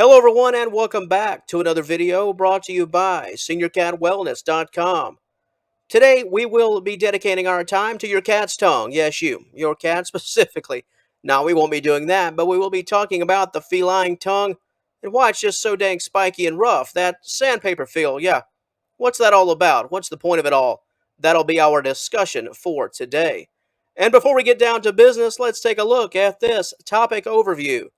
Hello, everyone, and welcome back to another video brought to you by SeniorCatWellness.com. Today, we will be dedicating our time to your cat's tongue. Yes, your cat specifically. Now, we won't be doing that, but we will be talking about the feline tongue and why it's just so dang spiky and rough. That sandpaper feel, yeah. What's that all about? What's the point of it all? That'll be our discussion for today. And before we get down to business, let's take a look at this topic overview.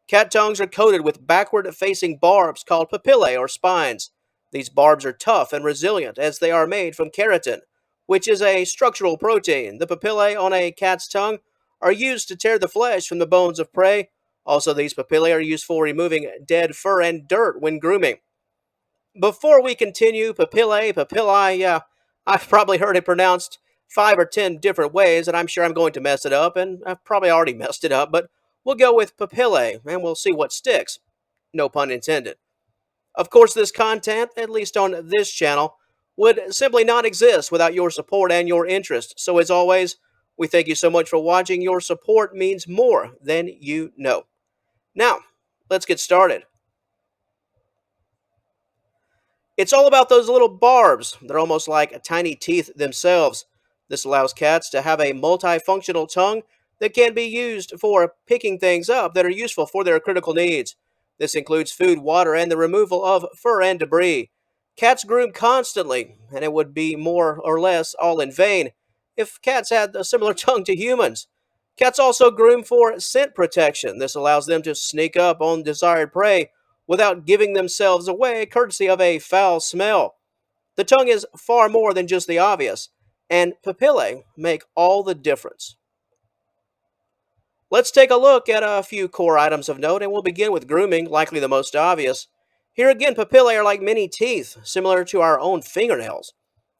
Cat tongues are coated with backward-facing barbs called papillae or spines. These barbs are tough and resilient as they are made from keratin, which is a structural protein. The papillae on a cat's tongue are used to tear the flesh from the bones of prey. Also, these papillae are used for removing dead fur and dirt when grooming. Before we continue, papillae, yeah, I've probably heard it pronounced 5 or 10 different ways, and I'm sure I'm going to mess it up, and I've probably already messed it up, but we'll go with papillae, and we'll see what sticks. No pun intended. Of course, this content, at least on this channel, would simply not exist without your support and your interest. So as always, we thank you so much for watching. Your support means more than you know. Now, let's get started. It's all about those little barbs. They're almost like tiny teeth themselves. This allows cats to have a multifunctional tongue that can be used for picking things up that are useful for their critical needs. This includes food, water, and the removal of fur and debris. Cats groom constantly, and it would be more or less all in vain if cats had a similar tongue to humans. Cats also groom for scent protection. This allows them to sneak up on desired prey without giving themselves away courtesy of a foul smell. The tongue is far more than just the obvious, and papillae make all the difference. Let's take a look at a few core items of note, and we'll begin with grooming, likely the most obvious. Here again, papillae are like mini teeth, similar to our own fingernails.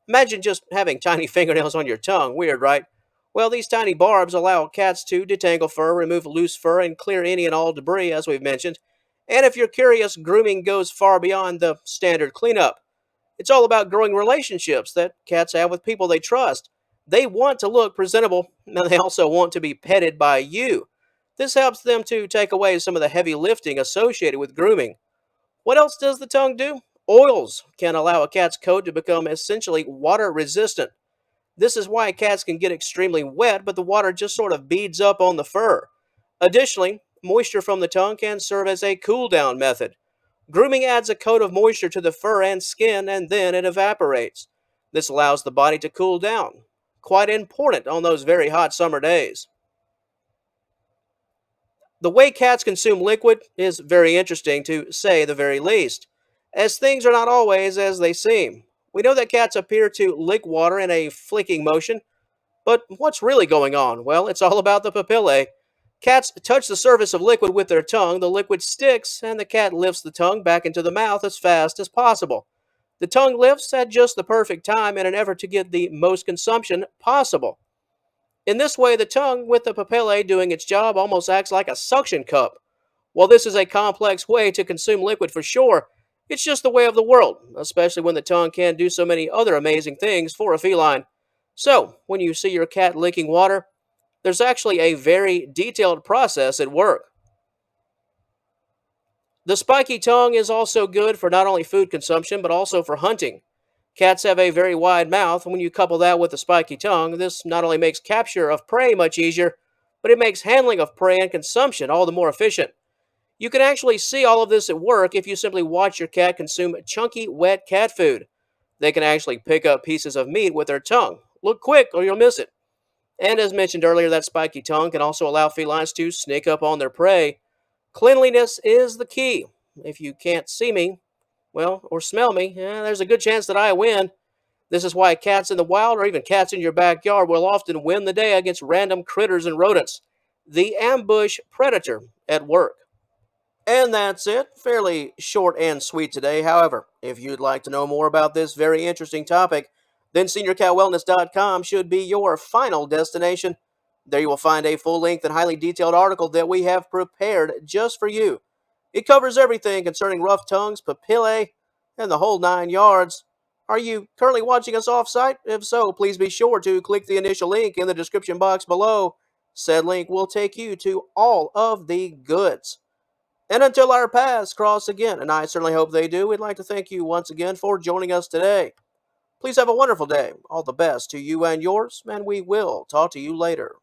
Imagine just having tiny fingernails on your tongue. Weird, right? Well, these tiny barbs allow cats to detangle fur, remove loose fur, and clear any and all debris, as we've mentioned. And if you're curious, grooming goes far beyond the standard cleanup. It's all about growing relationships that cats have with people they trust. They want to look presentable, and they also want to be petted by you. This helps them to take away some of the heavy lifting associated with grooming. What else does the tongue do? Oils can allow a cat's coat to become essentially water resistant. This is why cats can get extremely wet, but the water just sort of beads up on the fur. Additionally, moisture from the tongue can serve as a cool down method. Grooming adds a coat of moisture to the fur and skin, and then it evaporates. This allows the body to cool down. Quite important on those very hot summer days. The way cats consume liquid is very interesting, to say the very least, as things are not always as they seem. We know that cats appear to lick water in a flicking motion, but what's really going on? Well, it's all about the papillae. Cats touch the surface of liquid with their tongue, the liquid sticks, and the cat lifts the tongue back into the mouth as fast as possible. The tongue lifts at just the perfect time in an effort to get the most consumption possible. In this way, the tongue, with the papillae doing its job, almost acts like a suction cup. While this is a complex way to consume liquid for sure, it's just the way of the world, especially when the tongue can do so many other amazing things for a feline. So, when you see your cat licking water, there's actually a very detailed process at work. The spiky tongue is also good for not only food consumption, but also for hunting. Cats have a very wide mouth, and when you couple that with a spiky tongue, this not only makes capture of prey much easier, but it makes handling of prey and consumption all the more efficient. You can actually see all of this at work if you simply watch your cat consume chunky, wet cat food. They can actually pick up pieces of meat with their tongue. Look quick or you'll miss it. And as mentioned earlier, that spiky tongue can also allow felines to sneak up on their prey. Cleanliness is the key. If you can't see me, well, or smell me, there's a good chance that I win. This is why cats in the wild or even cats in your backyard will often win the day against random critters and rodents. The ambush predator at work. And that's it. Fairly short and sweet today. However, if you'd like to know more about this very interesting topic, then SeniorCatWellness.com should be your final destination. There you will find a full-length and highly detailed article that we have prepared just for you. It covers everything concerning rough tongues, papillae, and the whole 9 yards. Are you currently watching us off-site? If so, please be sure to click the initial link in the description box below. Said link will take you to all of the goods. And until our paths cross again, and I certainly hope they do, we'd like to thank you once again for joining us today. Please have a wonderful day. All the best to you and yours, and we will talk to you later.